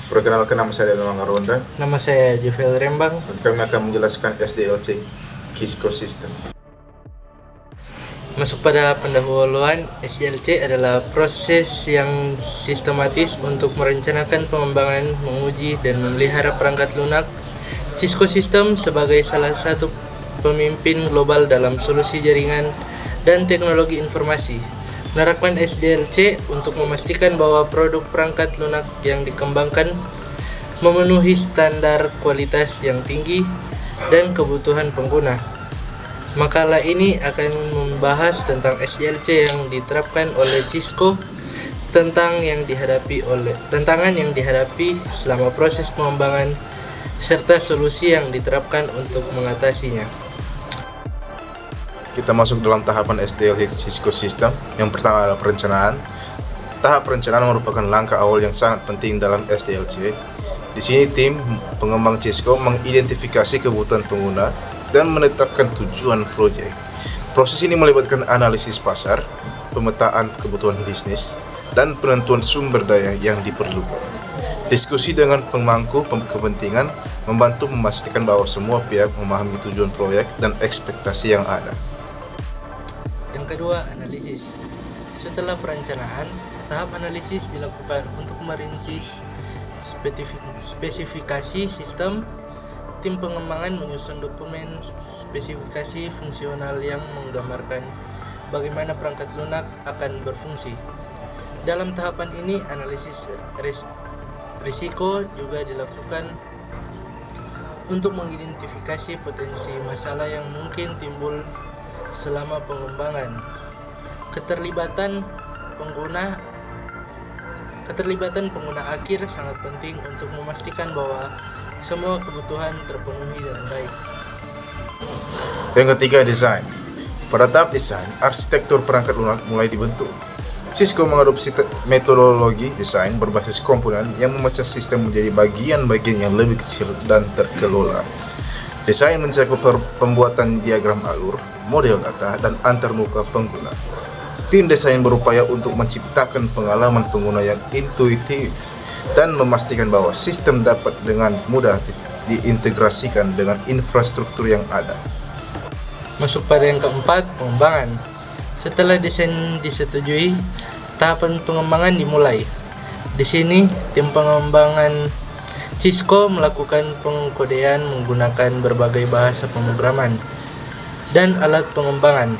Perkenalkan, nama saya Delma Ronda Nama saya Juvel Rembang. dan kami akan menjelaskan SDLC Cisco System. Masuk pada pendahuluan, SDLC adalah proses yang sistematis untuk merencanakan pengembangan, menguji, dan memelihara perangkat lunak. Cisco System sebagai salah satu pemimpin global dalam solusi jaringan dan teknologi informasi menerapkan SDLC untuk memastikan bahwa produk perangkat lunak yang dikembangkan memenuhi standar kualitas yang tinggi dan kebutuhan pengguna. Makalah ini akan membahas tentang SDLC yang diterapkan oleh Cisco, tantangan yang dihadapi selama proses pengembangan, serta solusi yang diterapkan untuk mengatasinya. Kita masuk dalam tahapan SDLC Cisco System. Yang pertama adalah perencanaan. Tahap perencanaan merupakan langkah awal yang sangat penting dalam SDLC. Di sini tim pengembang Cisco mengidentifikasi kebutuhan pengguna dan menetapkan tujuan proyek. Proses ini melibatkan analisis pasar, pemetaan kebutuhan bisnis, dan penentuan sumber daya yang diperlukan. Diskusi dengan pemangku kepentingan membantu memastikan bahwa semua pihak memahami tujuan proyek dan ekspektasi yang ada. Yang kedua, analisis. Setelah perencanaan, tahap analisis dilakukan untuk merinci spesifikasi sistem. Tim pengembangan menyusun dokumen spesifikasi fungsional yang menggambarkan bagaimana perangkat lunak akan berfungsi. Dalam tahapan ini, analisis risiko juga dilakukan untuk mengidentifikasi potensi masalah yang mungkin timbul selama pengembangan. Keterlibatan pengguna akhir sangat penting untuk memastikan bahwa semua kebutuhan terpenuhi dengan baik. Yang ketiga, desain. Pada tahap desain, arsitektur perangkat lunak mulai dibentuk. Cisco mengadopsi metodologi desain berbasis komponen yang memecah sistem menjadi bagian-bagian yang lebih kecil dan terkelola. Desain mencakup pembuatan diagram alur, model data, dan antarmuka pengguna. Tim desain berupaya untuk menciptakan pengalaman pengguna yang intuitif dan memastikan bahwa sistem dapat dengan mudah diintegrasikan dengan infrastruktur yang ada. Masuk pada yang keempat, pengembangan. Setelah desain disetujui, tahapan pengembangan dimulai. Di sini, tim pengembangan Cisco melakukan pengkodean menggunakan berbagai bahasa pemrograman dan alat pengembangan.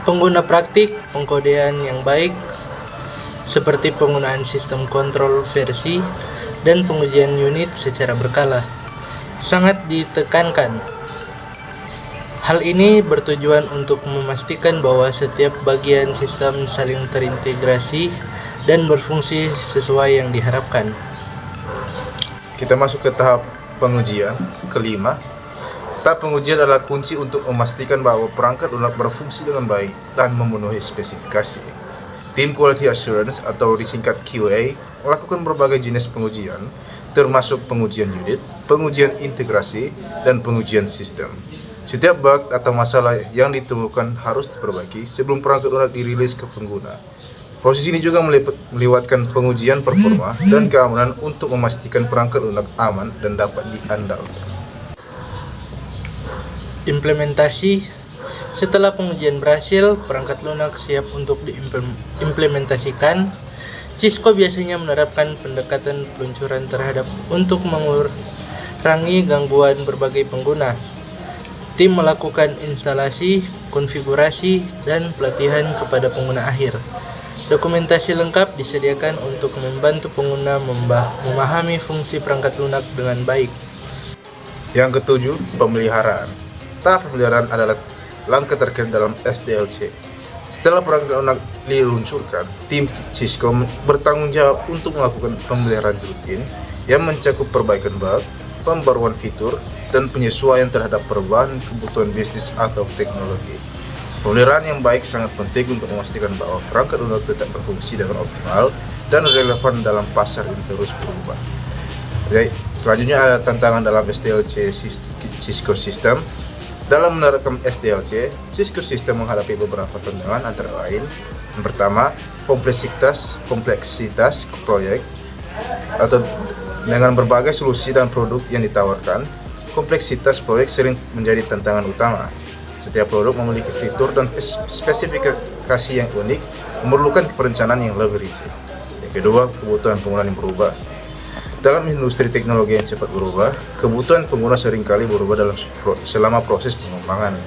Pengguna praktik pengkodean yang baik seperti penggunaan sistem kontrol versi dan pengujian unit secara berkala sangat ditekankan. Hal ini bertujuan untuk memastikan bahwa setiap bagian sistem saling terintegrasi dan berfungsi sesuai yang diharapkan. Kita masuk ke tahap pengujian. Kelima, tahap pengujian adalah kunci untuk memastikan bahwa perangkat lunak berfungsi dengan baik dan memenuhi spesifikasi. Tim Quality Assurance atau disingkat QA melakukan berbagai jenis pengujian, termasuk pengujian unit, pengujian integrasi, dan pengujian sistem. Setiap bug atau masalah yang ditemukan harus diperbaiki sebelum perangkat lunak dirilis ke pengguna. Proses ini juga melibatkan pengujian performa dan keamanan untuk memastikan perangkat lunak aman dan dapat diandalkan. Implementasi. Setelah pengujian berhasil, perangkat lunak siap untuk diimplementasikan. Cisco biasanya menerapkan pendekatan peluncuran terhadap untuk mengurangi gangguan berbagai pengguna. Tim melakukan instalasi, konfigurasi, dan pelatihan kepada pengguna akhir. Dokumentasi lengkap disediakan untuk membantu pengguna memahami fungsi perangkat lunak dengan baik. Yang ketujuh, pemeliharaan. Tahap pemeliharaan adalah langkah terakhir dalam SDLC. Setelah perangkat lunak diluncurkan, tim Cisco bertanggung jawab untuk melakukan pemeliharaan rutin yang mencakup perbaikan bug, pembaruan fitur, dan penyesuaian terhadap perubahan kebutuhan bisnis atau teknologi. Pemeliharaan yang baik sangat penting untuk memastikan bahwa perangkat lunak tetap berfungsi dengan optimal dan relevan dalam pasar yang terus berubah. Jadi, selanjutnya ada tantangan dalam SDLC Cisco System. Dalam menerapkan SDLC, Cisco System menghadapi beberapa tantangan antara lain. Yang pertama, kompleksitas proyek. atau dengan berbagai solusi dan produk yang ditawarkan, kompleksitas proyek sering menjadi tantangan utama. Setiap produk memiliki fitur dan spesifikasi yang unik, memerlukan perencanaan yang lebih rinci. Yang kedua, kebutuhan pengguna yang berubah. Dalam industri teknologi yang cepat berubah, kebutuhan pengguna seringkali berubah selama proses pengembangan.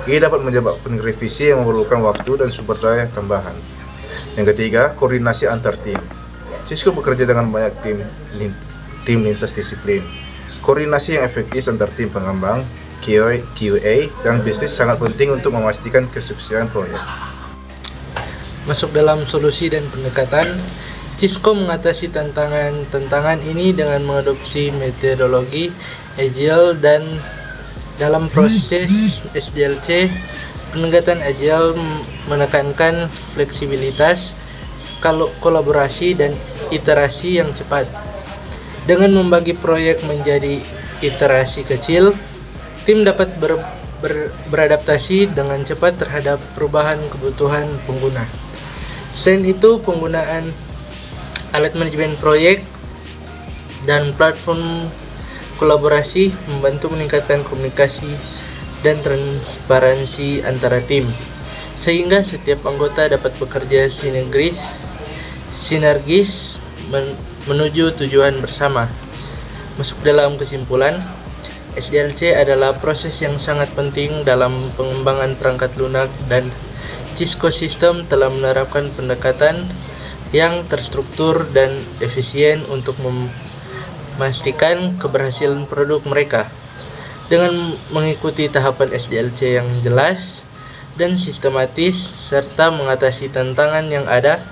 Ini dapat menyebabkan revisi yang memerlukan waktu dan sumber daya tambahan. Yang ketiga, koordinasi antar tim. Cisco bekerja dengan banyak tim lintas disiplin. Koordinasi yang efektif antar tim pengembang, QA, dan bisnis sangat penting untuk memastikan kesuksesan proyek. Masuk dalam solusi dan pendekatan, Cisco mengatasi tantangan ini dengan mengadopsi metodologi Agile, dan dalam proses SDLC, pendekatan Agile menekankan fleksibilitas, kolaborasi, dan iterasi yang cepat. Dengan membagi proyek menjadi iterasi kecil, tim dapat beradaptasi dengan cepat terhadap perubahan kebutuhan pengguna. Selain itu, penggunaan alat manajemen proyek dan platform kolaborasi membantu meningkatkan komunikasi dan transparansi antara tim, sehingga setiap anggota dapat bekerja sinergis menuju tujuan bersama. Masuk dalam kesimpulan, SDLC adalah proses yang sangat penting dalam pengembangan perangkat lunak, dan Cisco System telah menerapkan pendekatan yang terstruktur dan efisien untuk memastikan keberhasilan produk mereka. Dengan mengikuti tahapan SDLC yang jelas dan sistematis serta mengatasi tantangan yang ada,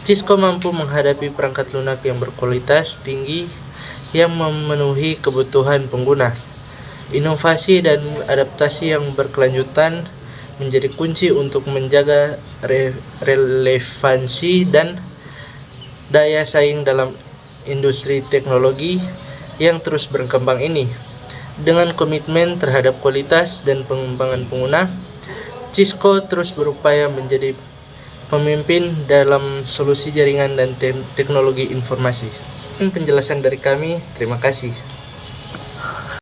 Cisco mampu menghadapi perangkat lunak yang berkualitas tinggi yang memenuhi kebutuhan pengguna. Inovasi dan adaptasi yang berkelanjutan menjadi kunci untuk menjaga relevansi dan daya saing dalam industri teknologi yang terus berkembang ini. Dengan komitmen terhadap kualitas dan pengembangan pengguna, Cisco terus berupaya menjadi pemimpin dalam solusi jaringan dan teknologi informasi. Penjelasan dari kami, terima kasih.